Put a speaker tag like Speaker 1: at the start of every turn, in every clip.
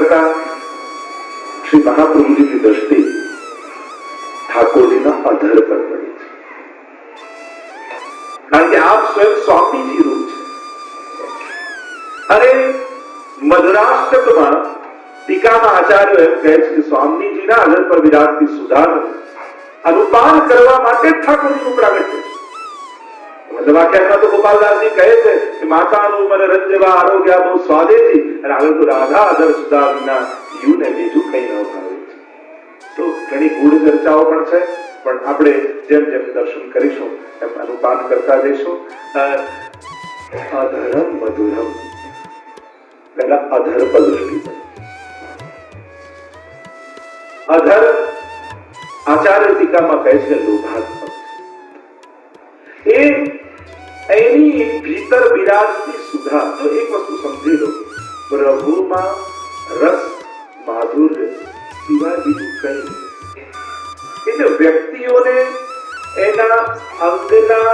Speaker 1: કરતા શ્રી મહાપ્રભુજીની દ્રષ્ટિ ઠાકોરજીના અધર પર પડી છે, કારણ કે આપ સ્વયં સ્વામીજી રૂપ છે. અને મધુરાષ્ટકમાં ટીકામાં આચાર્ય એમ કહે છે કે સ્વામીજીના અધર પર વિરાજતી સુધા અનુપાન કરવા માટે ઠાકોરજીનું પ્રાગટ્ય છે. મતલબ આખ્યાનમાં તો ગોપાલદાસજી કહે છે કે માતાનું મને રંજવા આરોગ્ય બહુ સ્વાદેજી, અને આગળ તો રાધા અધર સુધા વિના યુને બીજું કઈ ન ભાવે છે. તો ઘણી ગૂઢ ચર્ચાઓ પણ છે, પણ આપણે જેમ જેમ દર્શન કરીશું એમ અનુપાન કરતા જઈશું. અધરમ મધુરમ, પહેલા અધર પર દૃષ્ટિ પડે. અધર આચાર્ય ટીકામાં કહે છે લોભાત્મક. એ એની ભીતર વિરાજતી સુધા. તો એક વસ્તુ સમજી લો, પ્રભુમાં રસ માધુર્ય સિવાય બીજું કઈ નહીં. એટલે વ્યક્તિઓને એના અંગના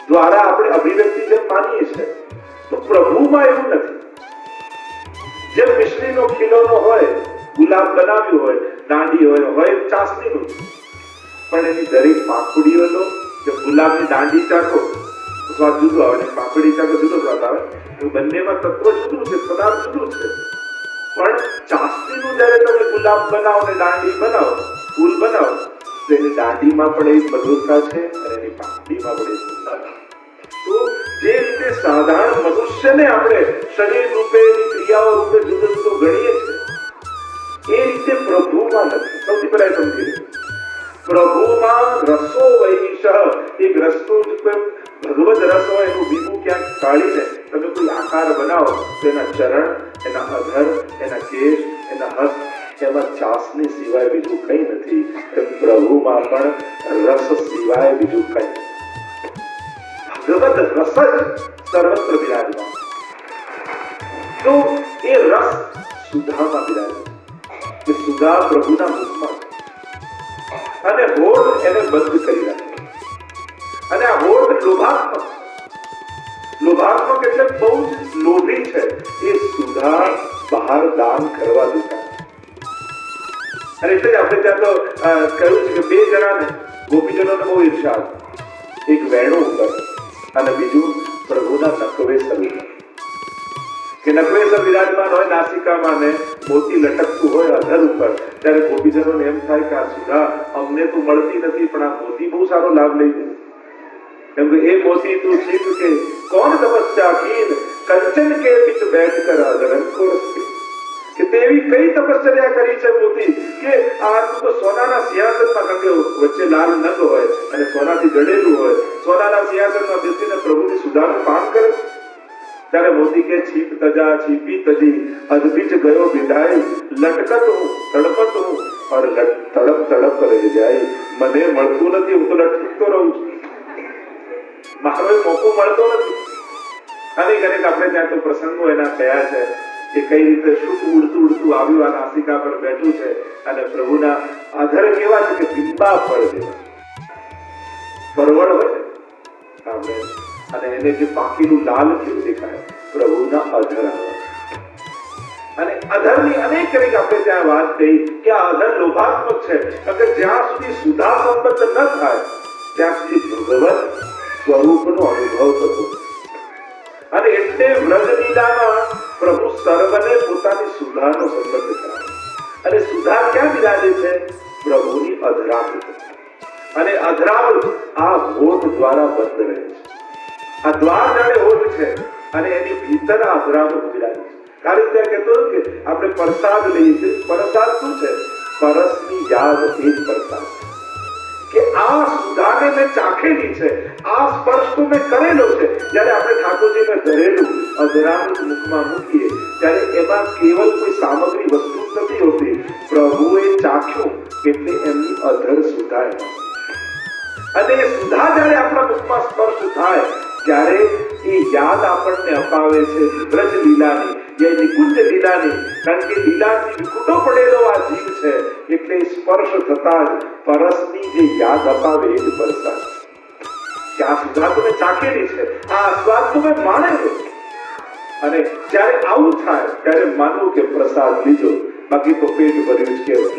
Speaker 1: દ્વારા આપણે અભિવ્યક્તિ જેમ માનીએ છીએ, તો પ્રભુમાં એવું નથી. જેમ મિશ્રીનો ખીલોનો હોય, ગુલાબ બનાવ્યું હોય, દાંડી હોય ચાસણીનું, પણ એની દરેક પાંખડીઓનો જો ગુલાબની દાંડી ચાખો તો સ્વાદ જુદો આવે, પાંખડી ચાખો જુદો સ્વાદ આવે. તો બંનેમાં તત્વ જુદું છે, પદાર્થ જુદું છે. પણ ચાસણીનું જયારે તમે ગુલાબ બનાવો ને દાંડી બનાવો, ફૂલ બનાવો, તો એની દાંડીમાં પણ એક મધુરતા છે અને એની પાંખડીમાં પણ એક મધુરતા. તો જે રીતે સાધારણ મનુષ્યને આપણે શરીર રૂપે ક્રિયાઓ રૂપે જુદો જુદો ગણીએ છીએ, એ રીતે પ્રભુમાં નથી. સૌથી પહેલા સમજી લે, પ્રભુમાં રસો વૈશ, એક રસનું ભગવદ રસ હોય એનું બીજું ક્યાંક કાઢીને તમે કોઈ આકાર બનાવો તો એના ચરણ, એના અધર, એના કેશ, એના હસ્ત, એમાં ચાસની સિવાય બીજું કઈ નથી. એમ પ્રભુમાં પણ રસ સિવાય બીજું કઈ નથી. ભગવદ રસ જ સર્વત્ર બિરાજમાન. તો એ રસ સુધામાં બિરાજે કે સુધા પ્રભુના મુખમાં છે, અને હોઠ એને બંધ કરી રાખે. અને આ હોઠ લોભાત્મક, લોભાત્મક એટલે બહુ જ લોભી છે. એ સુધા બહાર દાન કરવા દેતા. અને એટલે જ આપણે ત્યાં તો કહ્યું છે કે બે જણાને ગોપીજનોને બહુ ઈર્ષા હતી. એક વેણું ઉપર અને બીજું પ્રભુના નકવેસર ઉપર. કે નકવેસર વિરાજમાન હોય નાસિકામાં ને મોતી લટકતું હોય અધર ઉપર, ત્યારે ગોપીજનોને એમ થાય કે આ સુધા અમને તો મળતી નથી, પણ આ મોતી બહુ સારો લાભ લઈ જાય. કેમ કે એ મોતી તું શીખ કે કોણ તપસ્યા कीन कंचन के बीच बैठ कर अधरन को કે તેવી કઈ તપસ્યા કરી છે મોતી કે આ તો સોનાના સિંહાસનમાં, કારણ કે વચ્ચે લાલ નગ હોય અને સોનાથી જડેલું હોય, સોનાના સિંહાસનમાં બેસીને પ્રભુની સુધાનું પાન કરે. ત્યારે મોતી કે છીપ તજા છીપી તજી અદબીચ ગયો વિદાય, લટકત હું તડપત હું और તડપ તડપ રહી જાય. મને મળતું નથી, હું તો લટકતો રહું છું, મારો મોકો મળતો નથી. અનેક આપણે ત્યાં તો પ્રસંગો એના થયા છે કે કઈ રીતે શુક ઉડતું ઉડતું આવ્યું આ નાસિકા પર બેઠું છે, અને પ્રભુના અધર કેવા છે કે બિંબા ફળ જેવા પરવળ હોય આપણે, અને એને જે બાકીનું લાલ કેવું દેખાય, પ્રભુના અધર આવે. અને અધરની અનેક આપણે ત્યાં વાત કહી કે આ અધર લોભાત્મક છે, કે જ્યાં સુધી સુધા સંબંધ ન થાય ત્યાં સુધી ભગવત સ્વરૂપનો અનુભવ થતો. અને એટલે વ્રજ લીલામાં પ્રભુ સર્વને પોતાની સુધાનો સંબંધ કરાવે. અને સુધા ક્યાં બિરાજે છે? પ્રભુની અધરામૃત. અને અધરામૃત આ હોઠ દ્વારા બંધ રહે છે. આ દ્વાર જાણે હોઠ છે અને એની ભીતર આ અધરામૃત બિરાજે છે. કારણ ત્યાં કહેતો કે આપણે પ્રસાદ લઈએ છીએ. પ્રસાદ શું છે? પરસની યાદ એ જ પ્રસાદ કે આ સુધાને મેં ચાખેલી છે, આ સ્પર્શ તો મેં કરેલો છે. જ્યારે આપણે ઠાકોરજીને ધરેલું અધરામૃત મુખમાં મૂકીએ ત્યારે એમાં કેવલ કોઈ સામગ્રી વસ્તુ નથી હોતી, પ્રભુએ ચાખ્યું એટલે એમની અધર સુધાય. અને એ સુધા જ્યારે આપણા મુખમાં સ્પર્શ થાય ત્યારે એ યાદ આપણને અપાવે છે વ્રજ લીલાની, એ નિકુંજ લીલાની. કારણ કે લીલાથી વિખૂટો પડેલો આ જીવ છે, એટલે સ્પર્શ થતા જ પરસની જે યાદ અપાવે એ જ પ્રસાદ કે આ સુધા તો મેં ચાખેલી છે, આ સ્વાદ તો મેં માણેલો છે. અને જ્યારે આવું થાય ત્યારે માનવું કે પ્રસાદ લીધો, બાકી તો પેટ ભર્યું જ કેવું.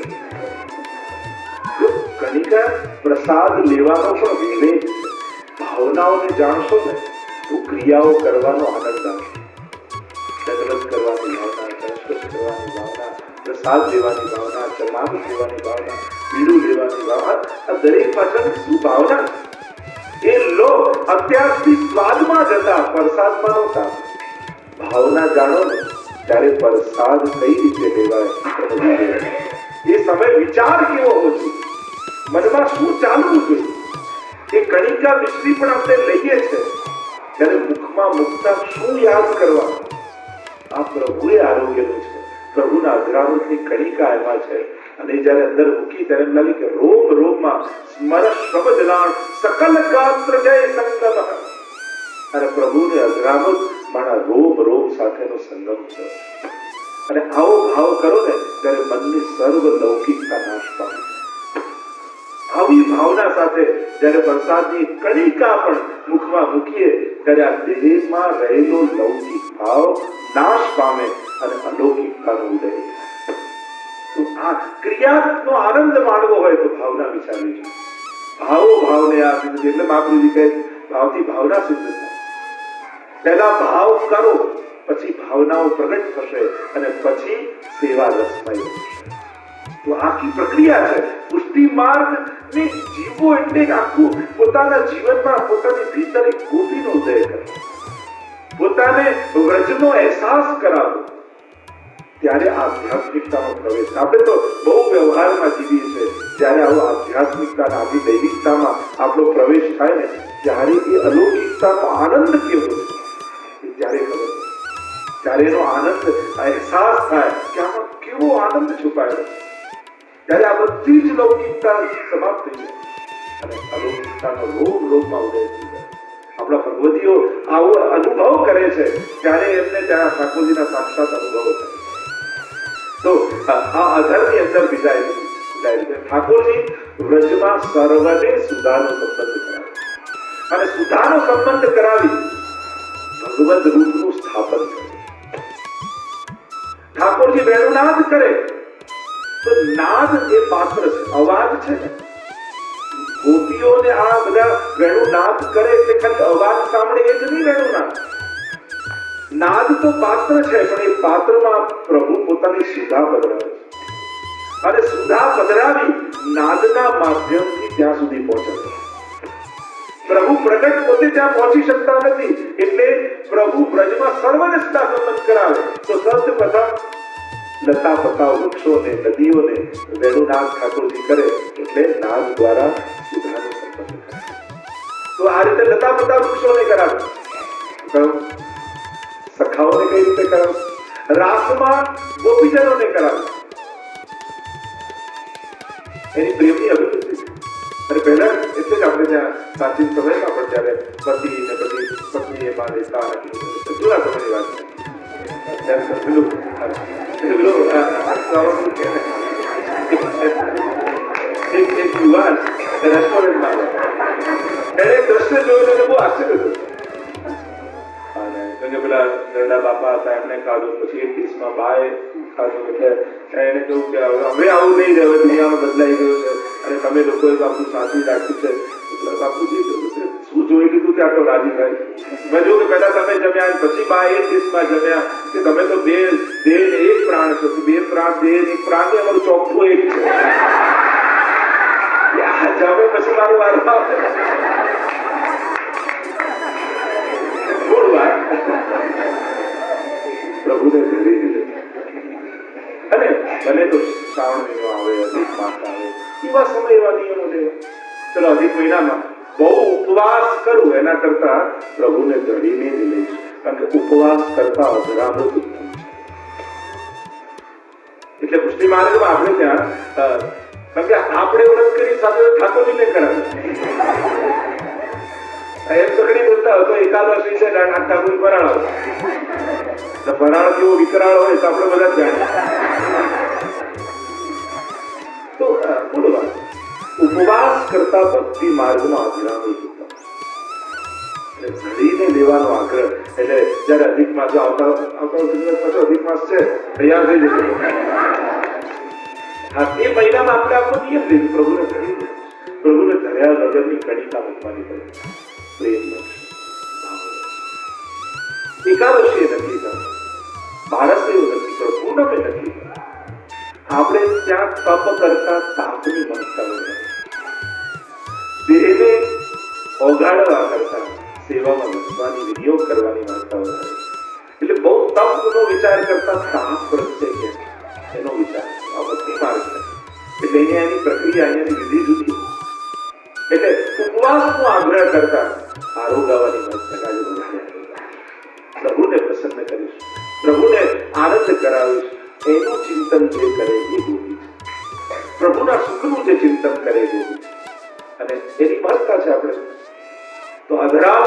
Speaker 1: કણિકા પ્રસાદ લેવાનો પણ વિવેક, ભાવનાઓને જાણશો ને તો ક્રિયાઓ કરવાનો આનંદ આવશે. દગલત કરવાની ભાવના, દશકશ કરવાની ભાવના, પ્રસાદ લેવાની ભાવના, ચમાન લેવાની ભાવના, પીડું લેવાની ભાવના, આ દરેક પાછળ શું ભાવના? એ લોક અત્યારથી સ્વાદમાં જતા, પ્રસાદમાં નહોતા. ભાવના જાણો ને ત્યારે પ્રસાદ કઈ રીતે લેવાય, એ સમય વિચાર કેવો હોવો જોઈએ, મનમાં શું ચાલવું જોઈએ. એ કણિકા મિશ્રી પણ આપણે લઈએ છે ત્યારે મુખમાં મુકતા શું યાદ કરવા? આ પ્રભુએ આરોગ્યનું છે, પ્રભુના અગ્રામૃતની કણિકા એમાં છે. અને જયારે અંદર મૂકી ત્યારે એમ લાગે કે રોમ રોમમાં સ્મર શ્રમ જલાણ સકલ ગાત્ર જય સંગમ. અને પ્રભુને અગ્રામૃત મારા રોમ રોમ સાથેનો સંગમ છે. અને આવો ભાવ કરો ને ત્યારે મનની સર્વ લૌકિકતા નાશ પામે. આવી ભાવના સાથે જયારે પ્રસાદની કણિકા પણ મુખમાં મૂકીએ ત્યારે આ દેહમાં રહેલો લૌકિક ભાવ નાશ પામે અને અલૌકિકતાનો ઉદય. તો આ ક્રિયાનો આનંદ માણવો હોય તો ભાવના વિચારવી જોઈએ. ભાવો ભાવને આ સિદ્ધ, એટલે મહાપ્રભુજી કહે ભાવથી ભાવના સિદ્ધ થાય. પહેલા ભાવ કરો, પછી ભાવનાઓ પ્રગટ થશે અને પછી સેવા રસમય થશે. તો આખી પ્રક્રિયા છે. પુષ્ટિ માર્ગ ને જીવો એટલે આખું પોતાના જીવનમાં પોતાની ભીતર એક ગોપીનો ઉદય કરે, પોતાને વ્રજનો અહેસાસ કરાવો, ત્યારે આધ્યાત્મિકતાનો પ્રવેશ. આપણે તો બહુ વ્યવહારમાં જીવીએ છીએ. જ્યારે આવો આધ્યાત્મિકતાના આવી દૈવિકતામાં આપણો પ્રવેશ થાય ને ત્યારે એ અલૌકિકતાનો આનંદ કેવો છે ત્યારે ખબર, ત્યારે એનો આનંદ અહેસાસ થાય કે આમાં કેવો આનંદ છુપાયેલો. ત્યારે આ બધી જ લૌકિકતા સમાપ્ત થઈ જાય અને અલૌકિકતાનો રોગ રોગમાં ઉદય થઈ જાય. આપણા ભગવતીઓ આવો અનુભવ કરે છે ત્યારે એમને ત્યાં ઠાકોરજીના સાક્ષાત અનુભવો થાય. તો આ અધરની અંદર વિદાય ઠાકોરજી વ્રજમાં સર્વને સુધાનો સંબંધ કરાવે અને સુધાનો સંબંધ કરાવી ભગવદ રૂપનું સ્થાપન કરે. ઠાકોરજી વેણુનાદ કરે તો નાદ એ પાત્ર છે, અવાજ છે ને. ગોપીઓને આ બધા વેણુનાદ કરે એટલે ખાલી અવાજ સાંભળે એ જ નહીં વેણુનાદ. નાદ તો પાત્ર છે, પણ એ પાત્રમાં પ્રભુ પોતાની સુધા પધરાવે છે અને સુધા પધરાવી નાદના માધ્યમથી ત્યાં સુધી પહોંચે. પ્રભુ પ્રગટ પોતે ત્યાં પહોંચી શકતા નથી એટલે પ્રભુ બ્રજમાં સર્વને સુધા સંબંધ કરાવે. તો સર્વપ્રથમ લતા પતાઓ વૃક્ષોને નદીઓને વેણુનાદ ઠાકોરજી કરે એટલે નાદ દ્વારા સુધાનો સંબંધ કરે. તો આ રીતે લતા પતા વૃક્ષોને કરાવે, સખાઓને કઈ રીતે કરાવે, રાસમાં ગોપીજનોને કરાવે. એની પ્રેમની અભિવૃદ્ધિ. અને પહેલા એટલે જ આપણે ત્યાં પ્રાચીન સમયમાં પણ જયારે પતિ ને પછી પત્ની એમાં રહેતા જૂના સમયની વાત છે. એક યુવાન રેસ્ટોરન્ટમાં એને દ્રશ્ય જોઈને બહુ આશ્ચર્ય થયું. અને પેલા ઘરના બાપા હતા એમને ખાધું, પછી એક ડીશમાં બાએ ખાધું. એટલે એને કહ્યું કે હવે આવું નહીં રહે, દુનિયામાં બદલાઈ ગયું છે અને તમે લોકોએ બાપુ સાચવી રાખ્યું છે. એટલે બાપુજી શું જોઈ લીધું કે આટલો રાજી થાય. મેં જોયું કે પહેલા તમે જમ્યા પછી બા એક ડીશમાં જમ્યા કે તમે તો બે દેહ ને એક પ્રાણ છો, બે પ્રાણ દેહ એક પ્રાણ ને અમારું ચોખ્ખું એક છે. જમે પછી મારું વારું આવે પ્રભુને ધરી દીધે. અને ભલે તો શ્રાવણ મહિનો આવે, અધિક માસ આવે, એવા સમય એવા નિયમો લેવા. ચલો અધિક મહિનામાં બહુ ઉપવાસ કરું એના કરતા પ્રભુને ધરીને જ લઈશ, કારણ કે ઉપવાસ કરતા અધરામૃત ઉત્તમ છે. એટલે પુષ્ટિ માર્ગમાં આપણે ત્યાં કારણ કે આપણે વ્રત કરી સાથે ઠાકોરજીને કરાવે. એમ સગડી બોલતા હતો એકાદશી છે ઠાકોર ફરાળ આવે. ફરાળ કેવો વિકરાળ હોય તો આપણે બધા જ જાણીએ. તો બોલવા ઉપવાસ કરતા ભક્તિ માર્ગમાં અધરામૃત ઉત્તમ. ઘડીને લેવાનો આગ્રહ. એટલે જયારે અધિક માસ આવતા પાછો અધિક માસ છે, તૈયાર થઈ જશે. હા, એ મહિનામાં આપણે આપણો નિયમ લીધું, પ્રભુને ધરી દે. પ્રભુને ધર્યા વગરની કણિકા મૂકવાની પડે. પ્રેમ એકાદશી નક્કી કરે, ભારતદેવ નક્કી કરો, પૂનમે નક્કી કરે. આપણે ત્યાં તપ કરતા તાપની મહત્તા વધારે, દેહને ઓગાળવા કરતા સેવામાં વધવાની, વિનિયોગ કરવાની મહત્તા વધારે. એટલે બહુ તપનો વિચાર કરતા તાપ પ્રત્યે એનો વિચાર આ બધી માર્ગ છે. એટલે અહીંયા એની પ્રક્રિયા, અહીંયાની વિધિ જુદી. એટલે ઉપવાસનો આગ્રહ કરતા આરોગાવાની મહત્તા આજે વધારે. પ્રભુને પ્રસન્ન કરીશ, પ્રભુને આનંદ કરાવીશ, એનું ચિંતન જે કરે એ ગોપી છે. પ્રભુના સુખનું જે ચિંતન કરે એ ગોપી છે. અને એની મહત્તા છે. આપણે તો અધરાવ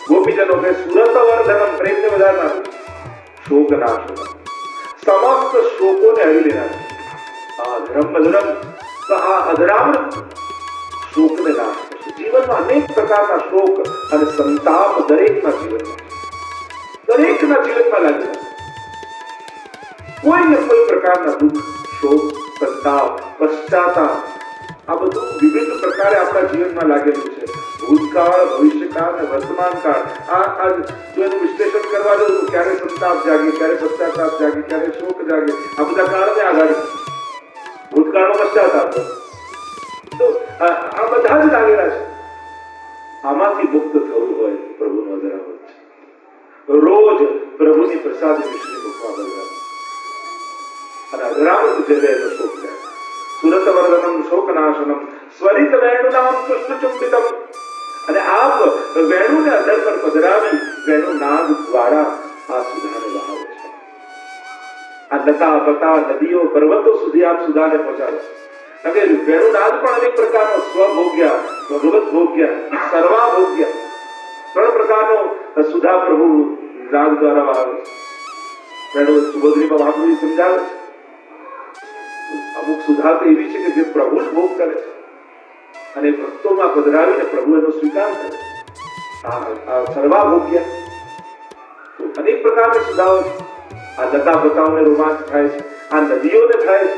Speaker 1: ગોપીજનો કે સુરત વર્ધનમ, પ્રેમને વધારનાર, શોક નાશનમ, સમસ્ત શોકોને હરી લેનાર. આ અધરમ મધુરમ, તો આ અધરાવૃત શોકને નાશ કરશે. જીવનમાં અનેક પ્રકારના શોક અને સંતાપ દરેકના જીવનમાં લાગે. કોઈને કોઈ પ્રકારના દુઃખ, શોક, સંતાપ, પશ્ચાતાપ, આ બધું વિવિધ પ્રકારે આપણા જીવનમાં લાગેલું છે. ભૂતકાળ, ભવિષ્યકાળ અને વર્તમાનકાળ. આ જો એનું વિશ્લેષણ કરવા જાવ તો ક્યારે સંતાપ જાગે, ક્યારે પશ્ચાતાપ જાગે, ક્યારે શોક જાગે. આ બધા કાળને આધારે ભૂતકાળનો પશ્ચાતાપ, તો આ બધા જ લાગેલા છે. આમાંથી મુક્ત થવું હોય પ્રભુનો અધરાવત છે. રોજ પ્રભુની પ્રસાદ વિષ્ણુ મુખમાં બદલાવ અને અધરાવત જેલે એનો શોક જાય. સુરત વર્ધનમ શોકનાશનમ સ્વરિત વેણુનામ પુષ્પચુંબિતમ. અને આપ વેણુને અધર પર પધરાવી વેણુ નાદ દ્વારા આ સુધાને વહાવો છે. આ લતા પતા નદીઓ પર્વતો સુધી આપ સુધાને પહોંચાડો. કારણ કે વેણુ નાદ પણ અનેક પ્રકારનો સ્વભોગ્ય, ભગવત ભોગ્ય, સર્વાભોગ્ય, ત્રણ પ્રકારનો સુધા પ્રભુ નાદ દ્વારા વહાવે છે. વેણુ સુબોધનીમાં મહાપ્રભુ સમજાવે છે. અમુક સુધા તો એવી છે કે જે પ્રભુ જ ભોગ કરે છે અને ભક્તોમાં પધરાવીને પ્રભુ એનો સ્વીકાર કરે. આ સર્વાભોગ્ય તો અનેક પ્રકારની સુધાઓ છે. આ લતા બતાઓને રોમાંચ થાય છે, આ નદીઓને થાય છે.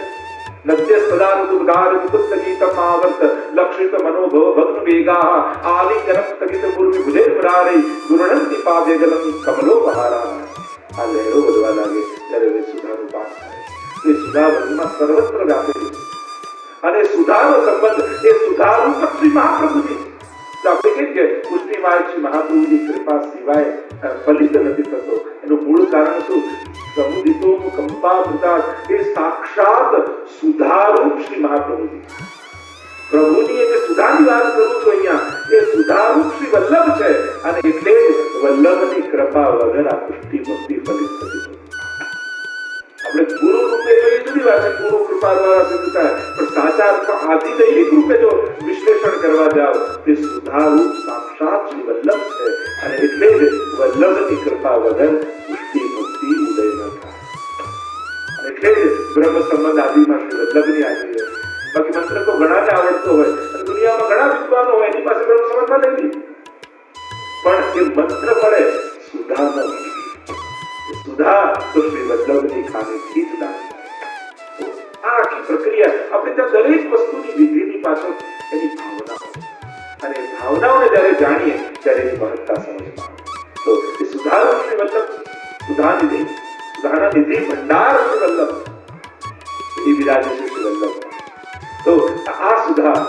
Speaker 1: નદ્ય સદા ઋતુદાર વિકુત ગીતમ આવર્ત લક્ષિત મનોભવ ભગ્ન વેગા આલિંગનમ સ્થગિત પૂર્વી ભુજે પ્રારે ગુરુણંતિ પાદે જલમ કમલો બહારા. આ લહેરો વધવા લાગે ત્યારે એ સુધાનું પાન થાય. એ સુધા વર્ગમાં સર્વત્ર વ્યાપેલું છે. અને સુધાનો સંબંધ એ સુધારૂપ શ્રી મહાપ્રભુજી. આપણે કહીએ કે પુષ્ટિ માર્ગ શ્રી મહાપ્રભુની કૃપા સિવાય ફલિત નથી થતો. એનું મૂળ કારણ શું? સમુદિતો કંપામૃતા, એ સાક્ષાત સુધારૂપ શ્રી મહાપ્રભુજી. પ્રભુની જે સુધાની વાત કરું છું અહીંયા, એ સુધારૂપ શ્રી વલ્લભ છે. અને એટલે વલ્લભની કૃપા વગર આ પુષ્ટિ ભક્તિ ફલિત થતી નથી. આપણે ગુરુ રૂપે જોઈએ જુદી વાત છે, ગુરુ કૃપા દ્વારા સિદ્ધ થાય. પણ સાચા અર્થમાં આદિ દૈવિક રૂપે જો વિશ્લેષણ કરવા જાવ તે સુધારૂપ સાક્ષાત શ્રી વલ્લભ છે. અને એટલે જ વલ્લભની કૃપા વગર પુષ્ટિ ભક્તિ ઉદય ન થાય. અને એટલે જ બ્રહ્મ સંબંધ આદિમાં શ્રી વલ્લભની હાજરી હોય. બાકી મંત્ર તો ઘણાને આવડતો હોય અને દુનિયામાં ઘણા વિદ્વાનો હોય, એની પાસે બ્રહ્મ સંબંધમાં લઈ લી, પણ એ મંત્ર પડે સુધા ન સુધા તો શ્રી વલ્લભની ખામીથી જ ના. આ આખી પ્રક્રિયા આપણે ત્યાં દરેક વસ્તુની વિધિની પાછળ એની ભાવના હોય. અને ભાવનાઓને જ્યારે જાણીએ ત્યારે એની મહત્તા સમજમાં આવે. તો એ સુધારો શ્રી વલ્લભ, સુધાનિધિ, સુધાના નિધિ ભંડાર શ્રી વલ્લભ એ વિરાજે છે શ્રી વલ્લભ. તો આ સુધા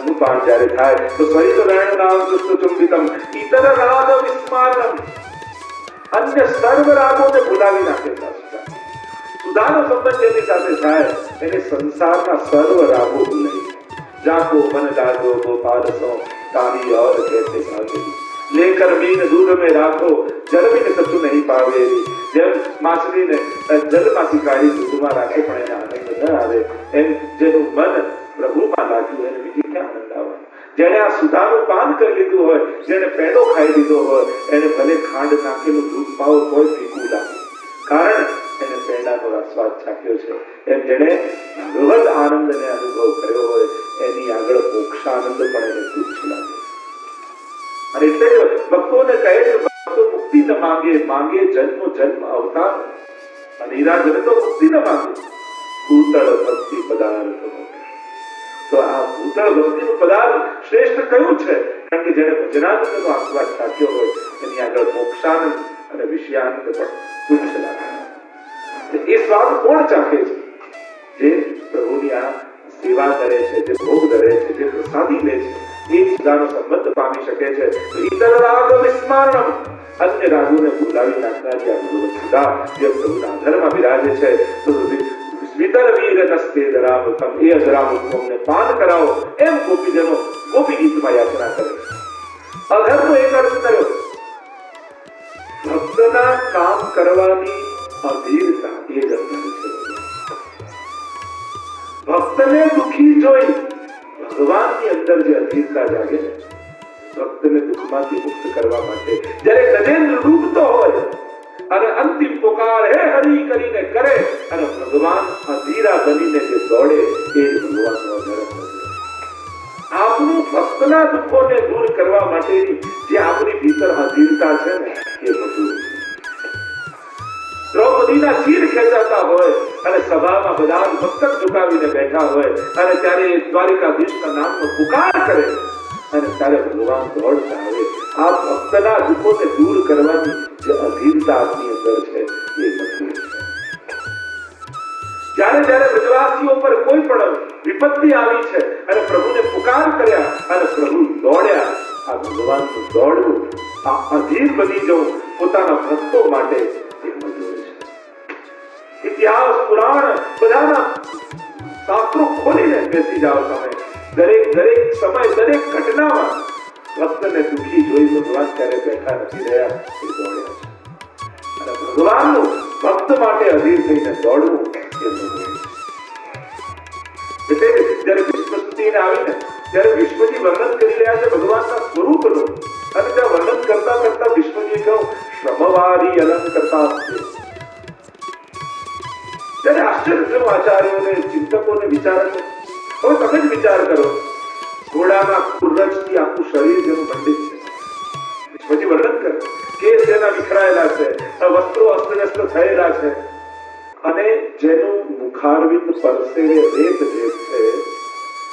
Speaker 1: નું પાન જ્યારે થાય તો સરિત વેણ નામ પુષ્પચુંબિતમ ઇતર રાગ વિસ્મારમ, અન્ય સર્વ રાગોને ભૂલાવી નાખે. સુધાનો સંબંધ જેની સાથે થાય એને સંસારના સર્વ રાગો ભૂલાઈ જાય. જાકો મન લાગો ગોપાલ સો તારી और कहते भागे लेकर मीन दूध में રાખો જલમીને કશું નહીં પાવે. જેમ માછલીને જલમાંથી કાઢી દૂધમાં રાખે પણ એને આનંદ ન આવે, એમ જેનું મન પ્રભુમાં લાગ્યું એને બીજી ક્યાં આનંદ આવવાનો. જેને આ સુધાનું પાન કરી લીધું હોય, જેને પેંડો ખાઈ લીધો હોય, એને ભલે ખાંડ નાખેલું દૂધ પાવ કોઈ ફીકું લાગે, કારણ એને પેંડાનો સ્વાદ ચાખ્યો છે. એમ જેને ભગવદ આનંદને અનુભવ કર્યો હોય એની આગળ મોક્ષાનંદ પણ એને તુચ્છ લાગે. અને એટલે ભક્તોને કહે છે ભક્તો મુક્તિ ન માંગે, માંગે જન્મ જન્મ અવતાર, અને ઈરાજને તો મુક્તિ ન માંગે, ભૂતળ ભક્તિ પદાર્થ. તો આ ભૂતળ ભક્તિનું પદાર્થ શ્રેષ્ઠ કયું છે? કારણ કે જેને ભજનાનંદનો આસ્વાદ ચાખ્યો હોય એની આગળ મોક્ષાનંદ અને વિષયાનંદ પણ તુચ્છ લાગે. એ સ્વાદ કોણ ચાખે છે? જે પ્રભુની આ સેવા કરે છે, જે ભોગ ધરે છે, જે પ્રસાદી લે છે, એ સુધાનો સંબંધ પામી શકે છે. તો ઈતર રાગ વિસ્મરણમ, અન્ય રાગોને ભૂલાવી નાખનારી આ ભગવત સુધા જે પ્રભુના આધારમાં બિરાજે છે. તો વિતર વીર નસ્તે ધરાવતમ, એ અધરામૃતનો અમને પાન કરાવો, એમ ગોપીજનો ગોપી ગીતમાં યાચના કરે. અધર્મનો એક અર્થ કર્યો, ભક્તના કામ કરવાની અધીરતા, એ જ અર્થ છે. ભક્તને દુખી જોઈ ભગવાનની અંદર જે અધીરતા જાગે, ભક્તને દુઃખમાંથી મુક્ત કરવા માટે જ્યારે ગજેન્દ્ર ડૂબતો હોય અને અંતિમ પુકાર હે હરી કરીને કરે અને ભગવાન અધીરા બનીને જે દોડે, એ જ ભગવાનનો અધર્મ છે. આપનું ભક્તના દુઃખોને દૂર કરવા માટેની જે આપણી ભીતર અધીરતા છે ને, એ બધું છે. દ્રૌપદીના ચીર ખેંચાતા હોય અને સભામાં બધા મસ્તક ઝુકાવીને બેઠા હોય અને ત્યારે એ દ્વારિકાધીશના નામનો પુકાર કરે અને ત્યારે ભગવાન દોડતા આવે. આ ભક્તના દુઃખોને દૂર કરવાની જે અધીરતા આપની અંદર છે, એ બધું છે. જ્યારે જ્યારે બ્રજવાસીઓ પર કોઈ પણ વિપત્તિ આવી છે અને પ્રભુને પુકાર કર્યા અને પ્રભુ દોડ્યા, આ ભગવાનનું દોડવું, આ અધીર બની જવું પોતાના ભક્તો માટે, એ મજૂર છે. ઇતિહાસ પુરાણ બધાના શાસ્ત્રો ખોલીને બેસી જાઓ તમે, દરેક સમય દરેક ઘટનામાં ભક્તને દુઃખી જોઈ ભગવાન ત્યારે બેઠા નથી રહ્યા, એ દોડ્યા છે. અને ભગવાનનું ભક્ત માટે અધીર થઈને દોડવું, એ મજૂર છે. એટલે જયારે વિશ્વસ્તુતિને આવીને ત્યારે વિશ્વજી વર્ણન કરી રહ્યા છે ભગવાનના સ્વરૂપનું, અને ત્યાં વર્ણન કરતા કરતા વિશ્વજી કહું શ્રમવારી અલંકર્તા છે. ત્યારે આશ્ચર્ય થયું આચાર્યોને, ચિંતકોને, વિચારકો. હવે તમે જ વિચાર કરો, ઘોડાના ખુરરજથી આખું શરીર જેનું મંડિત છે. વિશ્વજી વર્ણન કરે, કેસ જેના વિખરાયેલા છે, વસ્ત્રો અસ્તવ્યસ્ત થયેલા છે, અને જેનું મુખારવિંદ પરસેવે રેત જે છે,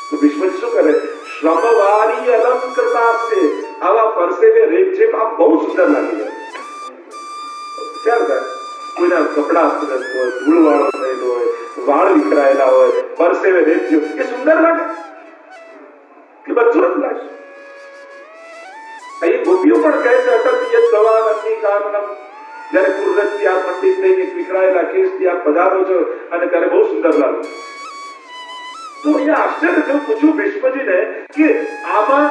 Speaker 1: તો વિશ્વજી શું કરે? શ્રમવારી અલંકૃતા છે. આવા પરસેવે રેત છે, આ બહુ સુંદર લાગી જાય. વિચાર કરે, કોઈના કપડા અસ્તવ્યસ્ત હોય, ધૂળવાળો થયેલો હોય, વાળ વિખરાયેલા હોય, પરસેવે રેત જેવું, એ સુંદર લાગે કે બદસૂરત લાગે? અહીં ગોપીઓ પણ કહે છે અટક સવાલ અગ્નિ કાનનમ, જયારે કુરરજથી આ પંડિત થઈને વિખરાયેલા કેસથી આ પધારો છો અને ત્યારે બહુ સુંદર લાગે. તો અહીંયા આશ્ચર્ય થયું, પૂછ્યું વિશ્વજીને કે આવા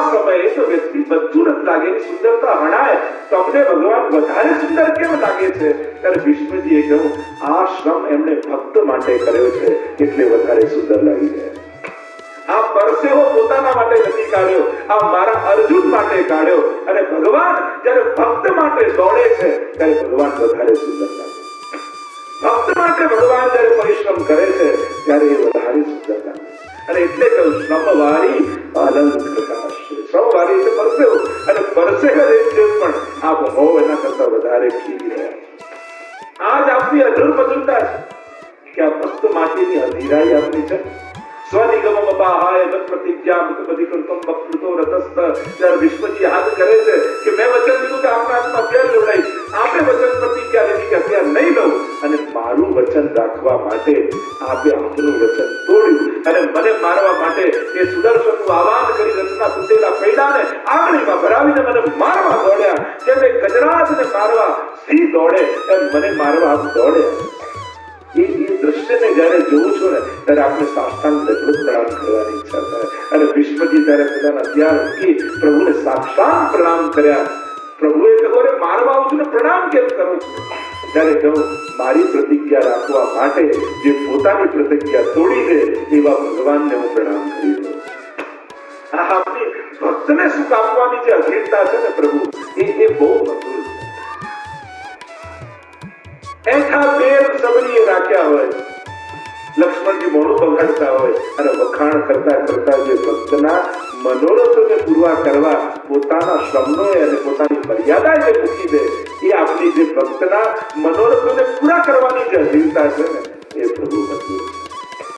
Speaker 1: સમયે તો વ્યક્તિ બદસૂરત લાગે, સુંદરતા હણાય, તમને ભગવાન વધારે સુંદર કેમ લાગે છે? ત્યારે વિશ્વજીએ કહ્યું, આ શ્રમ એમણે ભક્ત માટે કર્યો છે એટલે વધારે સુંદર લાગી જાય. આ પરસેવો પોતાના માટે નથી કાઢ્યો, આ મારા અર્જુન માટે કાઢ્યો. અને ભગવાન જ્યારે ભક્ત માટે દોડે છે ત્યારે ભગવાન વધારે સુંદર લાગે. ભક્ત માટે ભગવાન જ્યારે પરિશ્રમ કરે છે ત્યારે એ વધારે સુંદર લાગે. અને એટલે કહ્યું શ્રમવારી અલંકૃતા. શ્રમવારી એટલે પરસેવો, અને પરસેવો પણ આ ભાવ એના કરતા વધારે ખીલી રહ્યા. આ જ આપની અધૂર મજૂરતા છે કે આ ભક્ત માટેની અધીરાઈ આપની છે. સ્વનિગમ અપાહાય પ્રતિજ્ઞા મૃતપતિકૃતમ વક્તૃતો રતસ્ત. જ્યારે વિશ્વજી યાદ કરે છે કે મેં વચન દીધું કે આપના હાથમાં અત્યારે લેવડાઈ, આપે વચન પ્રતિજ્ઞા લીધી કે અત્યારે નહીં લઉં, અને મારું વચન રાખવા માટે આપે આપનું વચન તોડ્યું અને મને મારવા માટે એ સુદર્શનનું આહવાન કરી રથના તૂટેલા પૈડાને આંગળીમાં ભરાવીને મને મારવા દોડ્યા. જેમ એ ગજરાજને મારવા સિંહ દોડે એમ મને મારવા આપ દોડ્યા. એ દ્રશ્યને જયારે જોઉં છું ને ત્યારે આપણે સાષ્ટાંગ દંડવત પ્રણામ કરવાની ઈચ્છા થાય. અને વિશ્વજી ત્યારે પોતાના ત્યાર મૂકી પ્રભુને સાક્ષાત પ્રણામ કર્યા. પ્રભુએ કહ્યું, મારવા આવું છું ને પ્રણામ કેમ કરું છું? ત્યારે કહું, મારી પ્રતિજ્ઞા રાખવા માટે જે પોતાની પ્રતિજ્ઞા તોડી દે એવા ભગવાનને હું પ્રણામ કરી દઉં. આ આપણી ભક્તને સુખ આપવાની જે અધીરતા છે ને પ્રભુ, એ બહુ મધુર છે. એઠા બેર સબરીએ રાખ્યા હોય, લક્ષ્મણજી મોઢું બગાડતા હોય અને વખાણ કરતા કરતા જે ભક્તના મનોરથોને પૂરા કરવા પોતાના શ્રમનો અને પોતાની મર્યાદા જે મૂકી દે એ આપણી જે ભક્તના મનોરથોને પૂરા કરવાની જે અધીનતા છે ને એ પ્રભુ